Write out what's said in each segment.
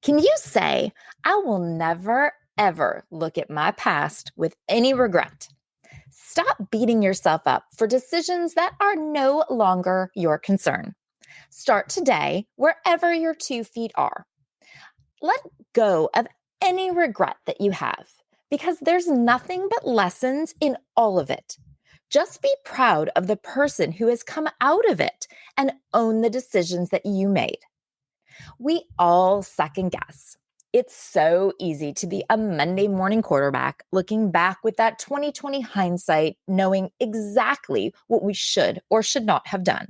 Can you say, I will never, ever look at my past with any regret? Stop beating yourself up for decisions that are no longer your concern. Start today wherever your 2 feet are. Let go of any regret that you have because there's nothing but lessons in all of it. Just be proud of the person who has come out of it and own the decisions that you made. We all second guess. It's so easy to be a Monday morning quarterback looking back with that 2020 hindsight, knowing exactly what we should or should not have done.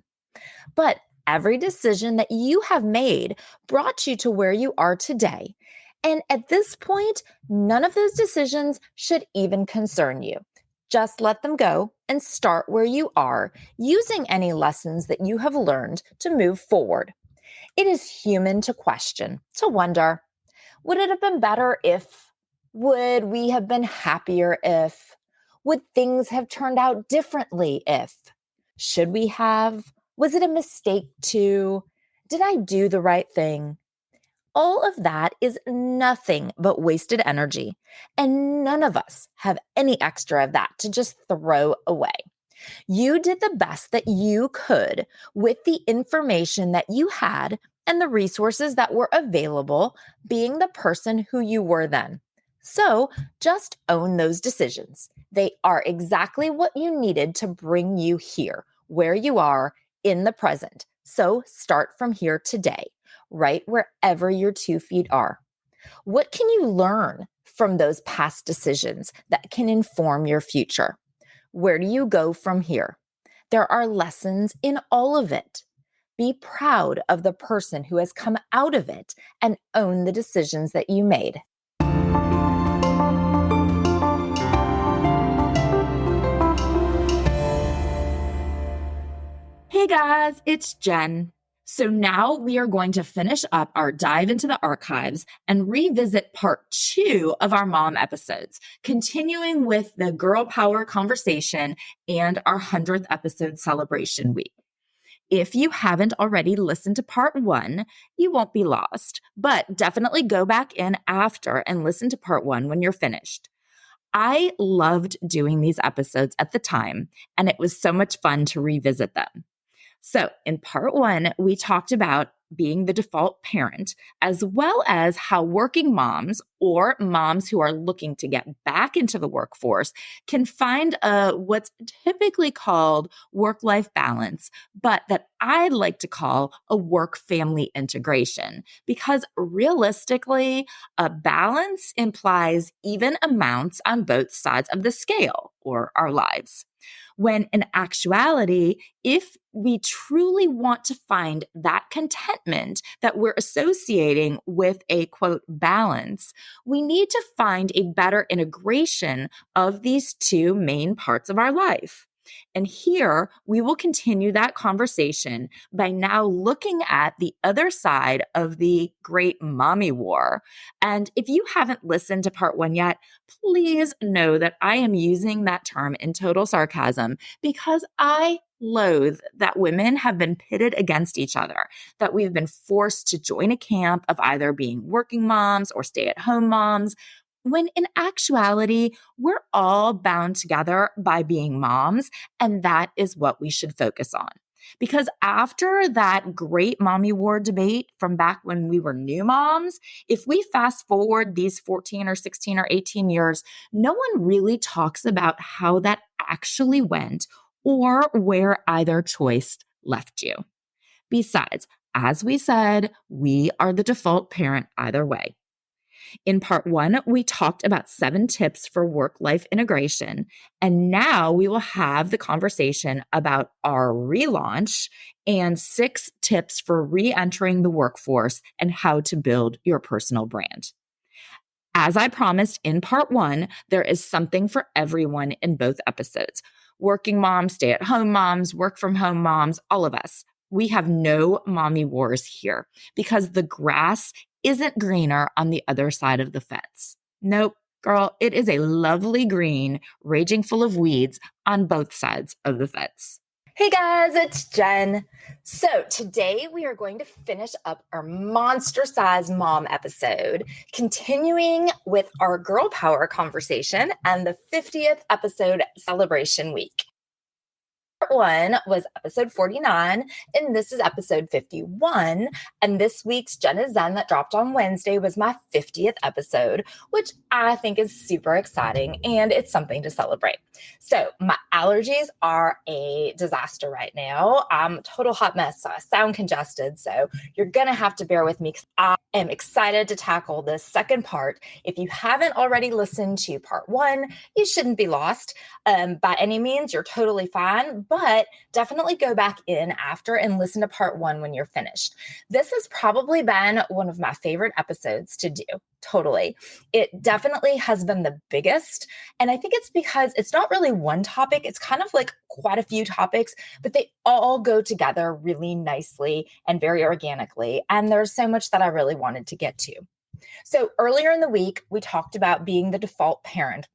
But every decision that you have made brought you to where you are today. And at this point, none of those decisions should even concern you. Just let them go and start where you are, using any lessons that you have learned to move forward. It is human to question, to wonder, would it have been better if? Would we have been happier if? Would things have turned out differently if? Should we have? Was it a mistake to? Did I do the right thing? All of that is nothing but wasted energy, and none of us have any extra of that to just throw away. You did the best that you could with the information that you had and the resources that were available, being the person who you were then. So just own those decisions. They are exactly what you needed to bring you here, where you are in the present. So start from here today, right wherever your 2 feet are. What can you learn from those past decisions that can inform your future? Where do you go from here? There are lessons in all of it. Be proud of the person who has come out of it and own the decisions that you made. Hey guys, it's Jen. So now we are going to finish up our dive into the archives and revisit part 2 of our mom episodes, continuing with the girl power conversation and our 100th episode celebration week. If you haven't already listened to part 1, you won't be lost, but definitely go back in after and listen to part 1 when you're finished. I loved doing these episodes at the time, and it was so much fun to revisit them. So in part 1, we talked about being the default parent, as well as how working moms or moms who are looking to get back into the workforce can find what's typically called work-life balance, but that I'd like to call a work-family integration, because realistically, a balance implies even amounts on both sides of the scale or our lives. When in actuality, if we truly want to find that contentment that we're associating with a quote balance, we need to find a better integration of these two main parts of our life. And here we will continue that conversation by now looking at the other side of the great mommy war. And if you haven't listened to part 1 yet, please know that I am using that term in total sarcasm because I loathe that women have been pitted against each other, that we've been forced to join a camp of either being working moms or stay-at-home moms, when in actuality, we're all bound together by being moms, and that is what we should focus on. Because after that great mommy war debate from back when we were new moms, if we fast forward these 14 or 16 or 18 years, no one really talks about how that actually went or where either choice left you. Besides, as we said, we are the default parent either way. In part 1, we talked about 7 tips for work-life integration, and now we will have the conversation about our relaunch and 6 tips for re-entering the workforce and how to build your personal brand. As I promised in part 1, there is something for everyone in both episodes. Working moms, stay-at-home moms, work-from-home moms, all of us. We have no mommy wars here because the grass isn't greener on the other side of the fence. Nope, girl, it is a lovely green, raging full of weeds on both sides of the fence. Hey guys, it's Jen. So today we are going to finish up our monster size mom episode, continuing with our girl power conversation and the 50th episode celebration week. Part one was episode 49, and this is episode 51. And this week's Jen is Zen that dropped on Wednesday was my 50th episode, which I think is super exciting and it's something to celebrate. So, my allergies are a disaster right now. I'm a total hot mess, so I sound congested. So, you're going to have to bear with me because I am excited to tackle this second part. If you haven't already listened to part one, you shouldn't be lost. By any means, you're totally fine, but definitely go back in after and listen to part one when you're finished. This has probably been one of my favorite episodes to do. Totally. It definitely has been the biggest. And I think it's because it's not really one topic. It's kind of like quite a few topics, but they all go together really nicely and very organically. And there's so much that I really wanted to get to. So earlier in the week, we talked about being the default parent,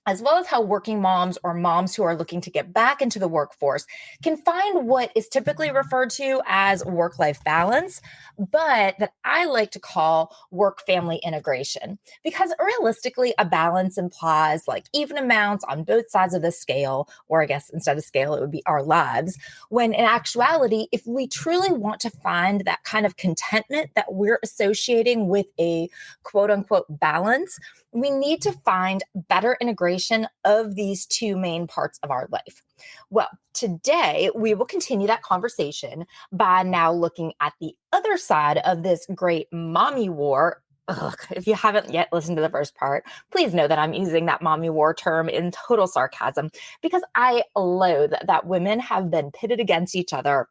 as well as how working moms or moms who are looking to get back into the workforce can find what is typically referred to as work-life balance, but that I like to call work-family integration. Because realistically, a balance implies like even amounts on both sides of the scale, or I guess instead of scale, it would be our lives. When in actuality, if we truly want to find that kind of contentment that we're associating with a quote unquote balance, we need to find better integration of these two main parts of our life. Well, today we will continue that conversation by now looking at the other side of this great mommy war. Ugh, if you haven't yet listened to the first part, please know that I'm using that mommy war term in total sarcasm because I loathe that women have been pitted against each other.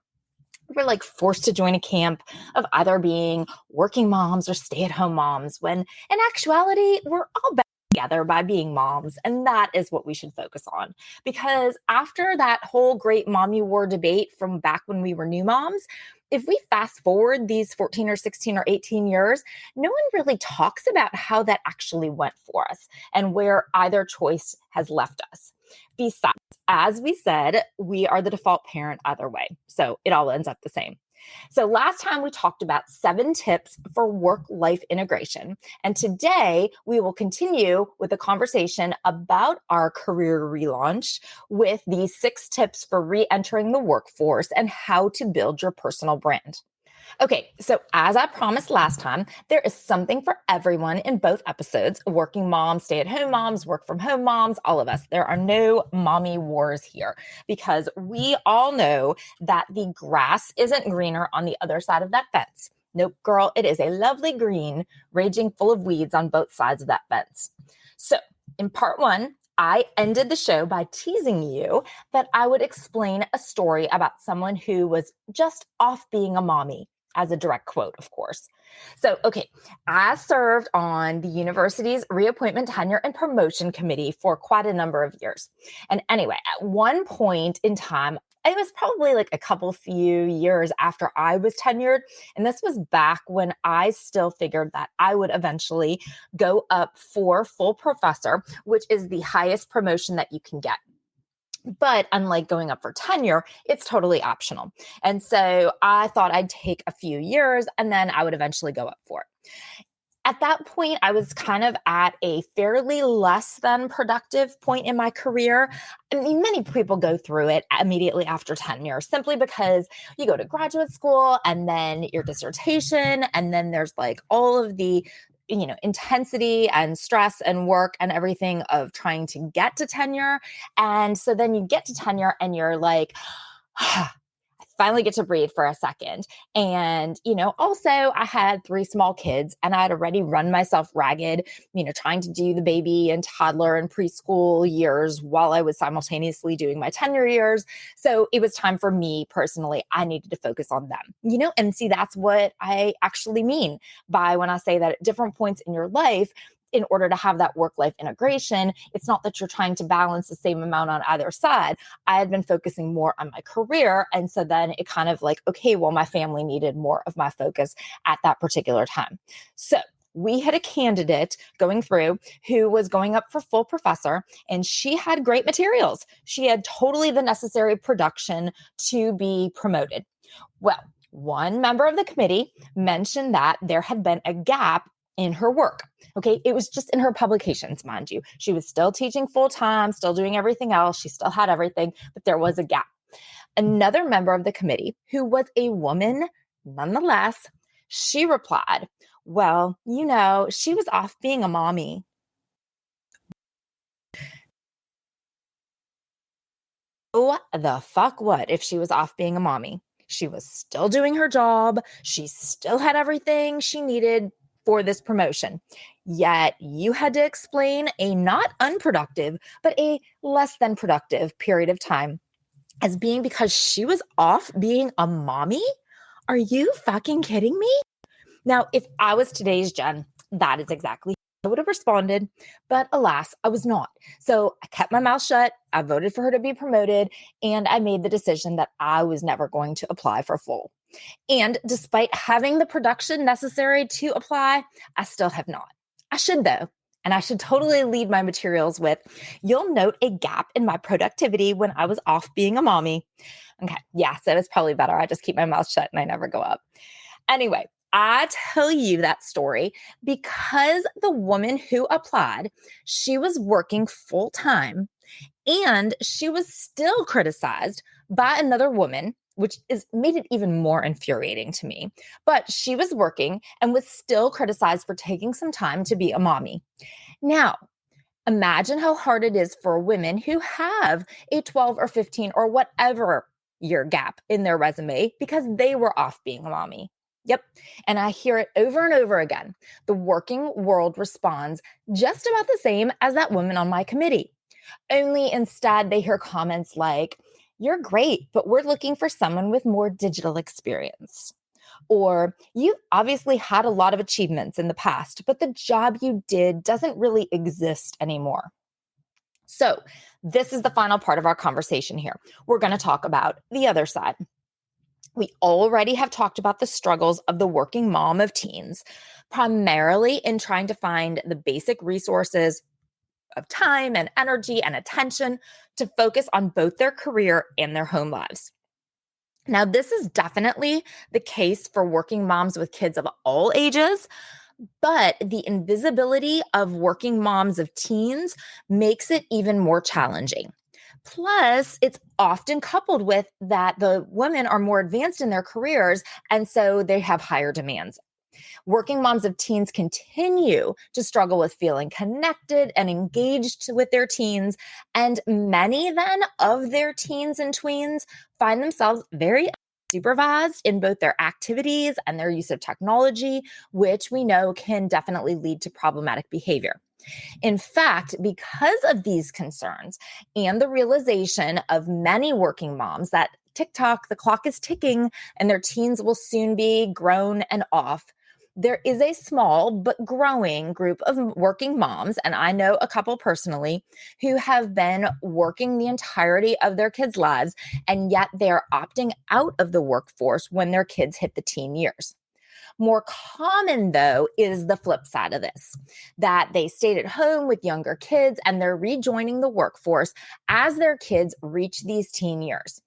We're like forced to join a camp of either being working moms or stay-at-home moms, when in actuality, we're all better together by being moms. And that is what we should focus on. Because after that whole great mommy war debate from back when we were new moms, if we fast forward these 14 or 16 or 18 years, no one really talks about how that actually went for us and where either choice has left us. Besides, as we said, we are the default parent either way. So it all ends up the same. So last time we talked about 7 tips for work-life integration. And today we will continue with a conversation about our career relaunch with these 6 tips for re-entering the workforce and how to build your personal brand. Okay, so as I promised last time, there is something for everyone in both episodes. Working moms, stay-at-home moms, work from home moms, all of us. There are no mommy wars here because we all know that the grass isn't greener on the other side of that fence. Nope, girl, it is a lovely green, raging full of weeds on both sides of that fence. So in part one, I ended the show by teasing you that I would explain a story about someone who was just off being a mommy, as a direct quote, of course. So, okay, I served on the university's reappointment, tenure, and promotion committee for quite a number of years. And anyway, at one point in time, it was probably like a few years after I was tenured. And this was back when I still figured that I would eventually go up for full professor, which is the highest promotion that you can get. But unlike going up for tenure, it's totally optional. And so I thought I'd take a few years and then I would eventually go up for it. At that point, I was kind of at a fairly less than productive point in my career. I mean, many people go through it immediately after tenure simply because you go to graduate school and then your dissertation, and then there's like all of the intensity and stress and work and everything of trying to get to tenure. And so then you get to tenure and you're like, finally get to breathe for a second. And, also I had 3 small kids and I'd already run myself ragged, trying to do the baby and toddler and preschool years while I was simultaneously doing my tenure years. So it was time for me personally. I needed to focus on them, and see, that's what I actually mean by when I say that at different points in your life, in order to have that work-life integration, it's not that you're trying to balance the same amount on either side. I had been focusing more on my career. And so then it kind of like, okay, well, my family needed more of my focus at that particular time. So we had a candidate going through who was going up for full professor, and she had great materials. She had totally the necessary production to be promoted. Well, one member of the committee mentioned that there had been a gap in her work. Okay. It was just in her publications, mind you. She was still teaching full time, still doing everything else. She still had everything, but there was a gap. Another member of the committee, who was a woman nonetheless, she replied, well, she was off being a mommy. Oh, the fuck what if she was off being a mommy? She was still doing her job. She still had everything she needed for this promotion. Yet you had to explain a not unproductive, but a less than productive period of time as being because she was off being a mommy? Are you fucking kidding me? Now, if I was today's Jen, that is exactly how I would have responded. But alas, I was not. So I kept my mouth shut. I voted for her to be promoted. And I made the decision that I was never going to apply for full. And despite having the production necessary to apply, I still have not. I should, though. And I should totally lead my materials with, you'll note a gap in my productivity when I was off being a mommy. Okay. Yeah. So it's probably better. I just keep my mouth shut and I never go up. Anyway, I tell you that story because the woman who applied, she was working full time and she was still criticized by another woman, which is made it even more infuriating to me. But she was working and was still criticized for taking some time to be a mommy. Now, imagine how hard it is for women who have a 12 or 15 or whatever year gap in their resume because they were off being a mommy. Yep. And I hear it over and over again. The working world responds just about the same as that woman on my committee. Only instead they hear comments like, you're great, but we're looking for someone with more digital experience. Or you've obviously had a lot of achievements in the past, but the job you did doesn't really exist anymore. So this is the final part of our conversation here. We're going to talk about the other side. We already have talked about the struggles of the working mom of teens, primarily in trying to find the basic resources of time and energy and attention to focus on both their career and their home lives. Now, this is definitely the case for working moms with kids of all ages, but the invisibility of working moms of teens makes it even more challenging. Plus, it's often coupled with that the women are more advanced in their careers, and so they have higher demands. Working moms of teens continue to struggle with feeling connected and engaged with their teens. And many then of their teens and tweens find themselves very supervised in both their activities and their use of technology, which we know can definitely lead to problematic behavior. In fact, because of these concerns and the realization of many working moms that TikTok, the clock is ticking and their teens will soon be grown and off, there is a small but growing group of working moms, and I know a couple personally, who have been working the entirety of their kids' lives, and yet they're opting out of the workforce when their kids hit the teen years. More common, though, is the flip side of this, that they stayed at home with younger kids and they're rejoining the workforce as their kids reach these teen years.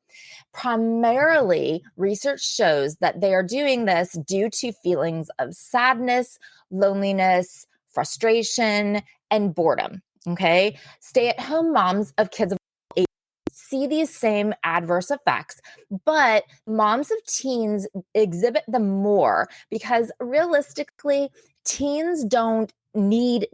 Primarily, research shows that they are doing this due to feelings of sadness, loneliness, frustration, and boredom. Okay. Stay-at-home moms of kids of age see these same adverse effects, but moms of teens exhibit them more because realistically, teens don't need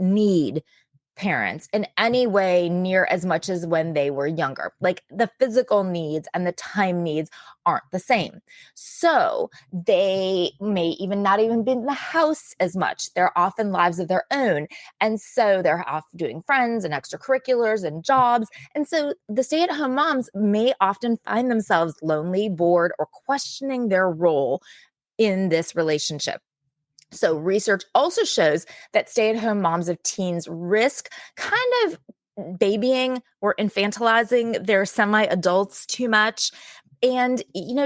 parents in any way near as much as when they were younger. Like the physical needs and the time needs aren't the same. So they may even not even be in the house as much. They're off in lives of their own. And so they're off doing friends and extracurriculars and jobs. And so the stay-at-home moms may often find themselves lonely, bored, or questioning their role in this relationship. So research also shows that stay-at-home moms of teens risk kind of babying or infantilizing their semi-adults too much. And,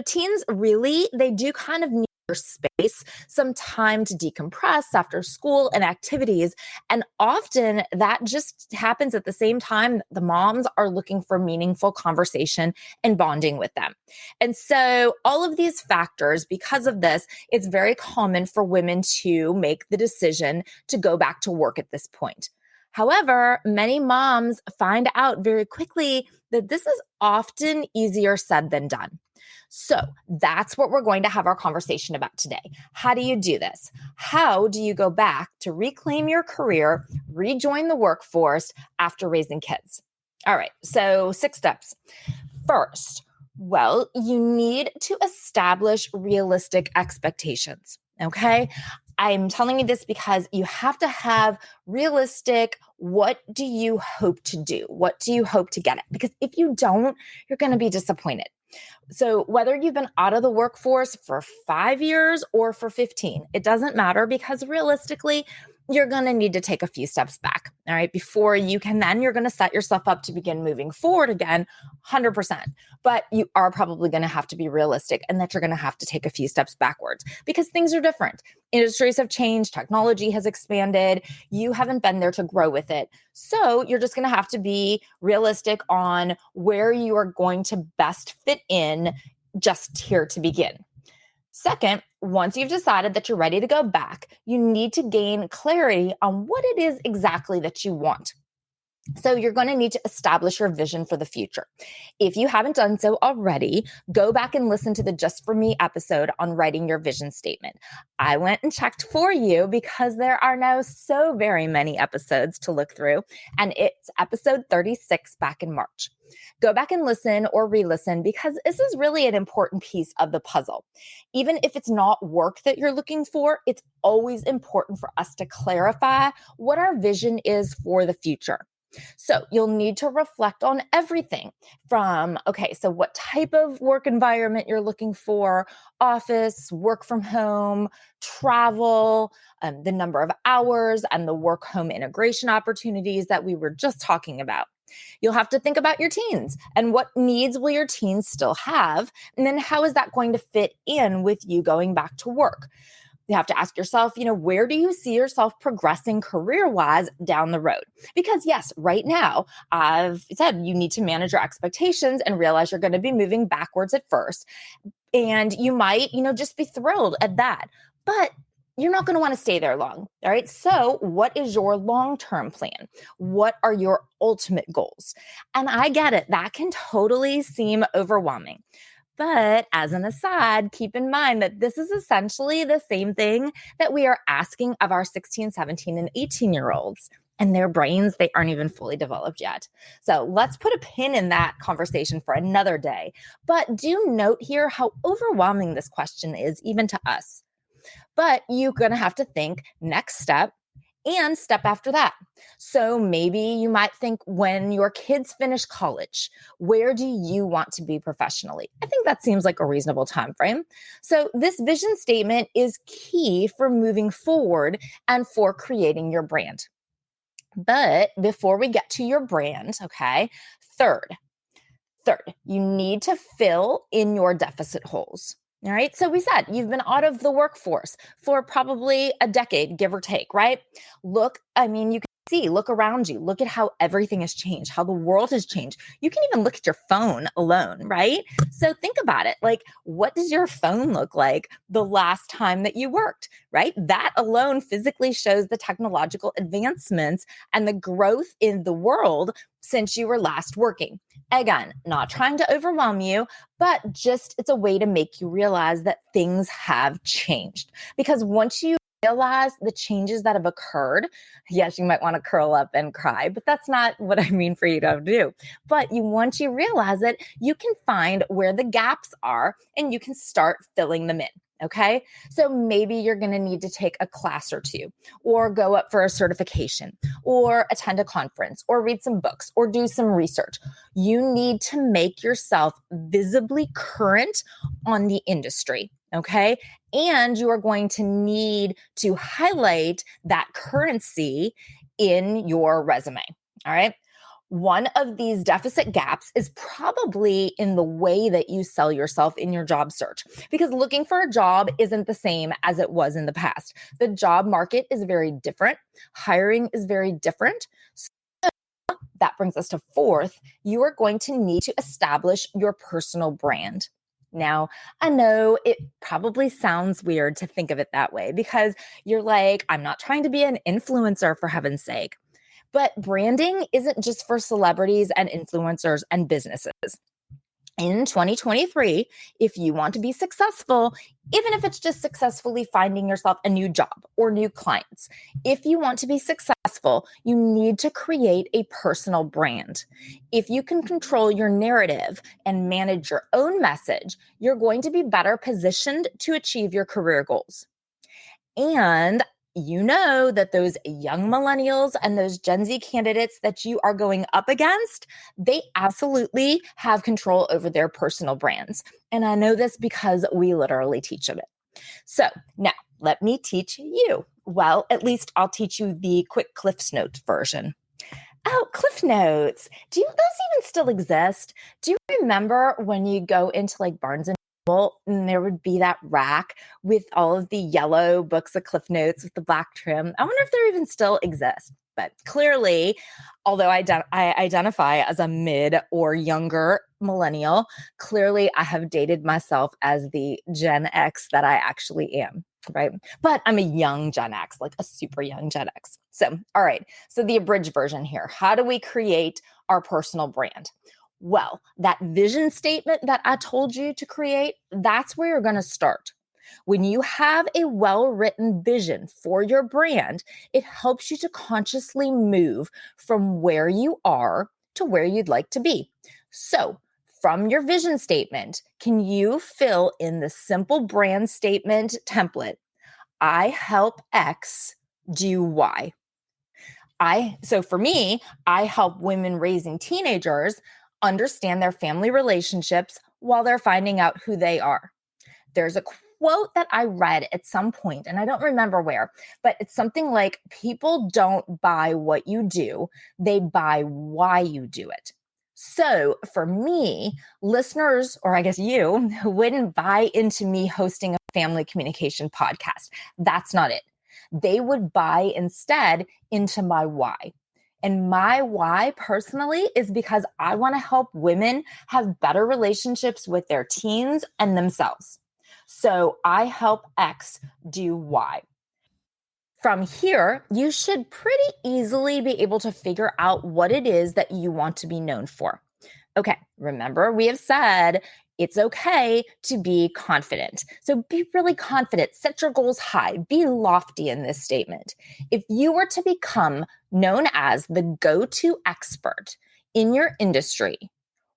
teens really, they do kind of need space, some time to decompress after school and activities. And often that just happens at the same time the moms are looking for meaningful conversation and bonding with them. And so all of these factors, because of this, it's very common for women to make the decision to go back to work at this point. However, many moms find out very quickly that this is often easier said than done. So that's what we're going to have our conversation about today. How do you do this? How do you go back to reclaim your career, rejoin the workforce after raising kids? All right, so 6 steps. First, well, you need to establish realistic expectations, okay? I'm telling you this because you have to have realistic, what do you hope to do? What do you hope to get at? Because if you don't, you're going to be disappointed. So whether you've been out of the workforce for 5 years or for 15, it doesn't matter because realistically, you're going to need to take a few steps back, all right? Before you can, then you're going to set yourself up to begin moving forward again, 100%. But you are probably going to have to be realistic and that you're going to have to take a few steps backwards because things are different. Industries have changed, technology has expanded, you haven't been there to grow with it. So you're just going to have to be realistic on where you are going to best fit in just here to begin. Second, once you've decided that you're ready to go back, you need to gain clarity on what it is exactly that you want. So you're going to need to establish your vision for the future. If you haven't done so already, go back and listen to the Just For Me episode on writing your vision statement. I went and checked for you because there are now so very many episodes to look through, and it's episode 36 back in March. Go back and listen or re-listen because this is really an important piece of the puzzle. Even if it's not work that you're looking for, it's always important for us to clarify what our vision is for the future. So you'll need to reflect on everything from, okay, so what type of work environment you're looking for, office, work from home, travel, the number of hours, and the work-home integration opportunities that we were just talking about. You'll have to think about your teens and what needs will your teens still have? And then how is that going to fit in with you going back to work? You have to ask yourself, where do you see yourself progressing career-wise down the road? Because yes, right now, I've said you need to manage your expectations and realize you're going to be moving backwards at first. And you might, just be thrilled at that. But you're not going to want to stay there long. All right. So what is your long-term plan? What are your ultimate goals? And I get it. That can totally seem overwhelming. But as an aside, keep in mind that this is essentially the same thing that we are asking of our 16, 17, and 18-year-olds. And their brains, they aren't even fully developed yet. So let's put a pin in that conversation for another day. But do note here how overwhelming this question is, even to us. But you're going to have to think next step and step after that. So maybe you might think when your kids finish college, where do you want to be professionally? I think that seems like a reasonable time frame. So this vision statement is key for moving forward and for creating your brand. But before we get to your brand, okay, third, you need to fill in your deficit holes. All right. So we said you've been out of the workforce for probably a decade, give or take, right? You can look around you, look at how everything has changed, how the world has changed. You can even look at your phone alone, right? So think about it. Like, what does your phone look like the last time that you worked, right? That alone physically shows the technological advancements and the growth in the world since you were last working. Again, not trying to overwhelm you, but just it's a way to make you realize that things have changed. Because once you realize the changes that have occurred, yes, you might want to curl up and cry, but that's not what I mean for you to do. But once you realize it, you can find where the gaps are and you can start filling them in. Okay. So maybe you're going to need to take a class or two, or go up for a certification, or attend a conference, or read some books, or do some research. You need to make yourself visibly current on the industry. Okay. And you are going to need to highlight that currency in your resume. All right. One of these deficit gaps is probably in the way that you sell yourself in your job search, because looking for a job isn't the same as it was in the past. The job market is very different. Hiring is very different. So that brings us to fourth, you are going to need to establish your personal brand. Now, I know it probably sounds weird to think of it that way because you're like, I'm not trying to be an influencer for heaven's sake. But branding isn't just for celebrities and influencers and businesses. In 2023, if you want to be successful, even if it's just successfully finding yourself a new job or new clients, if you want to be successful, you need to create a personal brand. If you can control your narrative and manage your own message, you're going to be better positioned to achieve your career goals. And you know that those young millennials and those Gen Z candidates that you are going up against, they absolutely have control over their personal brands. And I know this because we literally teach them it. So now let me teach you. Well, at least I'll teach you the quick Cliff's Notes version. Oh, Cliff Notes. Do those even still exist? Do you remember when you go into like Barnes and Noble and there would be that rack with all of the yellow books of Cliff Notes with the black trim? I wonder if they even still exist. But clearly, although I identify as a mid or younger millennial, clearly I have dated myself as the Gen X that I actually am. Right. But I'm a young Gen X, like a super young Gen X. So, all right. So the abridged version here. How do we create our personal brand? Well, that vision statement that I told you to create, that's where you're going to start. When you have a well-written vision for your brand, it helps you to consciously move from where you are to where you'd like to be. So, from your vision statement, can you fill in the simple brand statement template? I help X do Y. So for me, I help women raising teenagers understand their family relationships while they're finding out who they are. There's a quote that I read at some point, and I don't remember where, but it's something like, people don't buy what you do, they buy why you do it. So for me, listeners, or I guess you, who wouldn't buy into me hosting a family communication podcast, that's not it. They would buy instead into my why. And my why personally is because I want to help women have better relationships with their teens and themselves. So I help X do Y. From here, you should pretty easily be able to figure out what it is that you want to be known for. Okay, remember we have said it's okay to be confident. So be really confident, set your goals high, be lofty in this statement. If you were to become known as the go-to expert in your industry,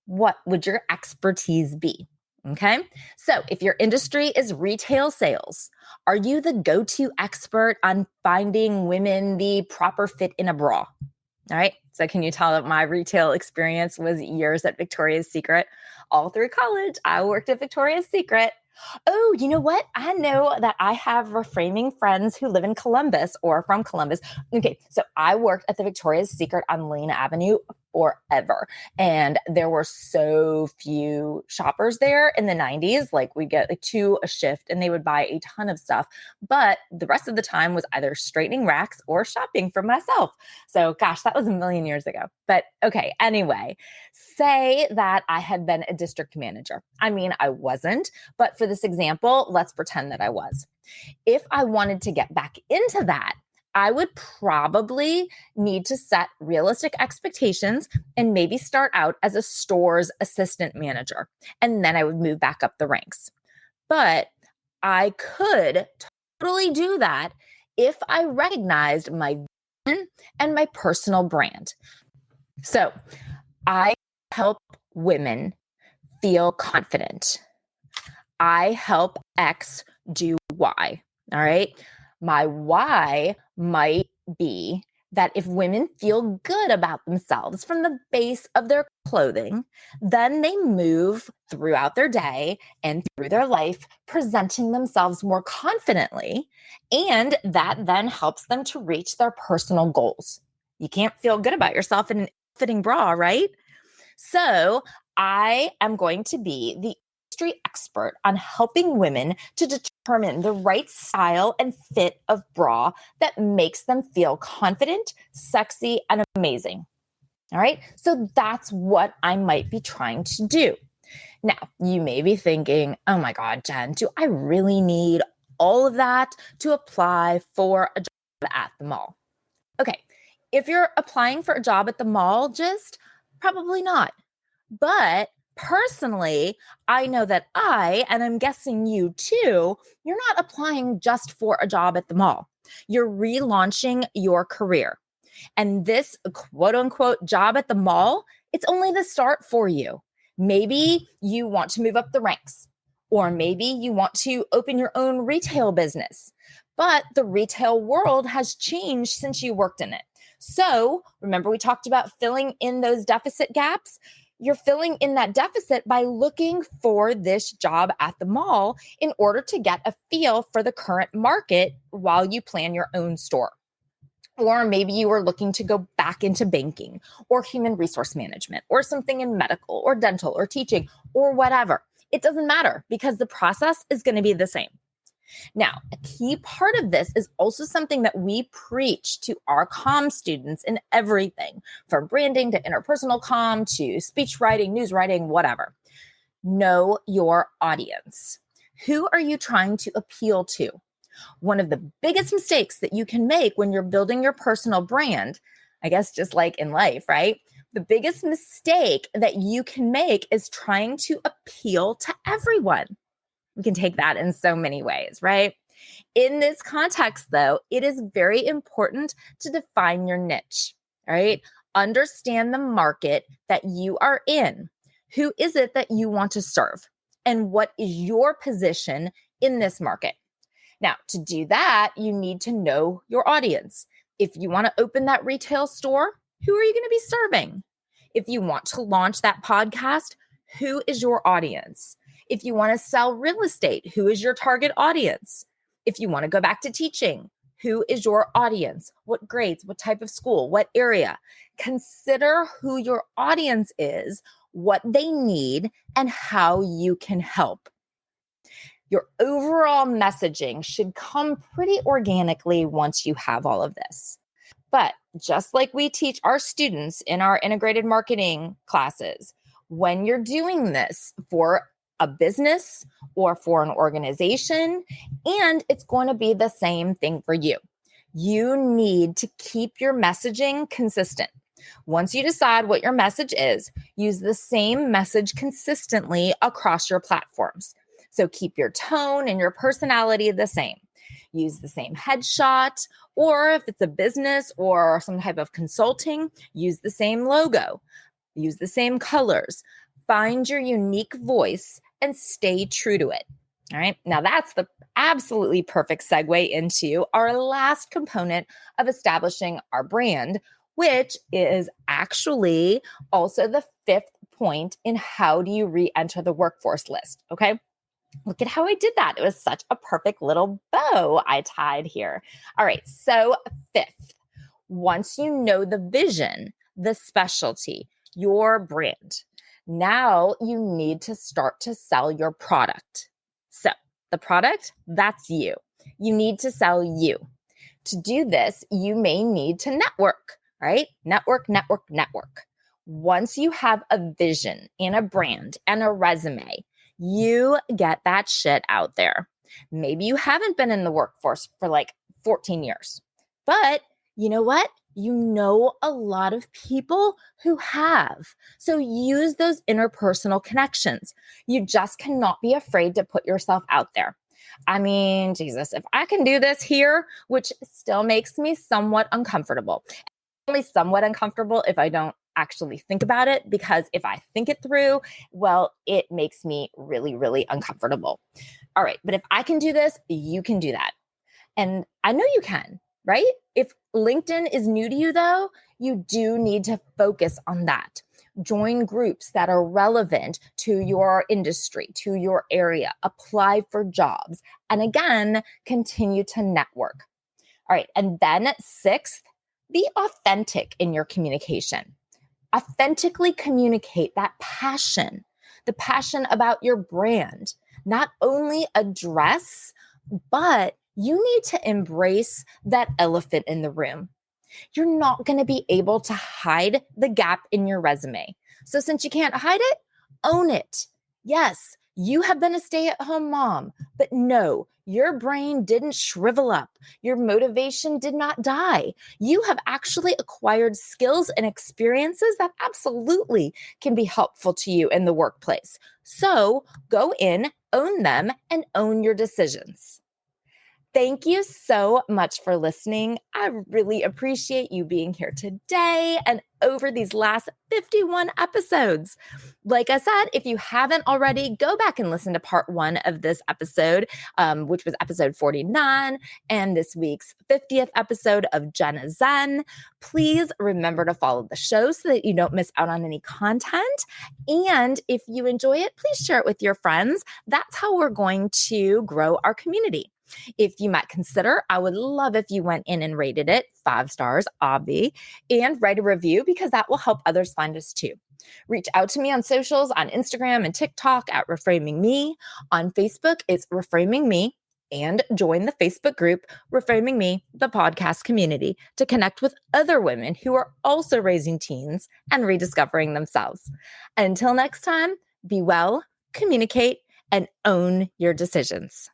what would your expertise be? Okay, so if your industry is retail sales, are you the go-to expert on finding women the proper fit in a bra? All right. So can you tell that my retail experience was years at Victoria's Secret? All through college, I worked at Victoria's Secret. Oh, you know what? I know that I have reframing friends who live in Columbus or from Columbus. Okay. So I worked at the Victoria's Secret on Lane Avenue forever. And there were so few shoppers there in the 90s. Like we get like 2 a shift and they would buy a ton of stuff. But the rest of the time was either straightening racks or shopping for myself. So gosh, that was a million years ago. But okay, anyway, say that I had been a district manager. I mean, I wasn't, but for this example, let's pretend that I was. If I wanted to get back into that, I would probably need to set realistic expectations and maybe start out as a stores assistant manager. And then I would move back up the ranks. But I could totally do that if I recognized my vision and my personal brand. So I help women feel confident. I help X do Y. All right. My why might be that if women feel good about themselves from the base of their clothing, then they move throughout their day and through their life, presenting themselves more confidently. And that then helps them to reach their personal goals. You can't feel good about yourself in fitting bra, right? So I am going to be the industry expert on helping women to determine the right style and fit of bra that makes them feel confident, sexy, and amazing. All right. So that's what I might be trying to do. Now, you may be thinking, oh my God, Jen, do I really need all of that to apply for a job at the mall? Okay. If you're applying for a job at the mall, just probably not. But personally, I know that and I'm guessing you too, you're not applying just for a job at the mall. You're relaunching your career. And this quote unquote job at the mall, it's only the start for you. Maybe you want to move up the ranks, or maybe you want to open your own retail business. But the retail world has changed since you worked in it. So remember, we talked about filling in those deficit gaps. You're filling in that deficit by looking for this job at the mall in order to get a feel for the current market while you plan your own store. Or maybe you were looking to go back into banking or human resource management or something in medical or dental or teaching or whatever. It doesn't matter because the process is going to be the same. Now, a key part of this is also something that we preach to our comm students in everything from branding to interpersonal comm to speech writing, news writing, whatever. Know your audience. Who are you trying to appeal to? One of the biggest mistakes that you can make when you're building your personal brand, I guess just like in life, right? The biggest mistake that you can make is trying to appeal to everyone. We can take that in so many ways, right? In this context, though, it is very important to define your niche, right? Understand the market that you are in. Who is it that you want to serve? And what is your position in this market? Now, to do that, you need to know your audience. If you want to open that retail store, who are you going to be serving? If you want to launch that podcast, who is your audience? If you want to sell real estate, who is your target audience? If you want to go back to teaching, who is your audience? What grades, what type of school, what area? Consider who your audience is, what they need, and how you can help. Your overall messaging should come pretty organically once you have all of this. But just like we teach our students in our integrated marketing classes, when you're doing this for a business or for an organization, and it's going to be the same thing for you, you need to keep your messaging consistent. Once you decide what your message is, use the same message consistently across your platforms. So keep your tone and your personality the same. Use the same headshot, or if it's a business or some type of consulting, use the same logo, use the same colors. Find your unique voice and stay true to it. All right. Now that's the absolutely perfect segue into our last component of establishing our brand, which is actually also the fifth point in how do you re-enter the workforce list. Okay. Look at how I did that. It was such a perfect little bow I tied here. All right. So fifth, once you know the vision, the specialty, your brand, now you need to start to sell your product. So the product, that's you. You need to sell you. To do this, you may need to network, right? Network. Once you have a vision and a brand and a resume, you get that shit out there. Maybe you haven't been in the workforce for like 14 years, but you know what? You know a lot of people who have. So use those interpersonal connections. You just cannot be afraid to put yourself out there. I mean, Jesus, if I can do this here, which still makes me somewhat uncomfortable, only somewhat uncomfortable if I don't actually think about it, because if I think it through, well, it makes me really, really uncomfortable. All right. But if I can do this, you can do that. And I know you can, right? If LinkedIn is new to you though, you do need to focus on that. Join groups that are relevant to your industry, to your area, apply for jobs, and again, continue to network. All right. And then sixth, be authentic in your communication. Authentically communicate that passion, the passion about your brand. Not only address, but you need to embrace that elephant in the room. You're not going to be able to hide the gap in your resume. So since you can't hide it, own it. Yes, you have been a stay-at-home mom, but no, your brain didn't shrivel up. Your motivation did not die. You have actually acquired skills and experiences that absolutely can be helpful to you in the workplace. So go in, own them, and own your decisions. Thank you so much for listening. I really appreciate you being here today and over these last 51 episodes. Like I said, if you haven't already, go back and listen to part 1 of this episode, which was episode 49, and this week's 50th episode of Jenna Zen. Please remember to follow the show so that you don't miss out on any content. And if you enjoy it, please share it with your friends. That's how we're going to grow our community. If you might consider, I would love if you went in and rated it 5 stars, obvi, and write a review because that will help others find us too. Reach out to me on socials, on Instagram and TikTok at Reframing Me. On Facebook, it's Reframing Me. And join the Facebook group, Reframing Me, the podcast community, to connect with other women who are also raising teens and rediscovering themselves. Until next time, be well, communicate, and own your decisions.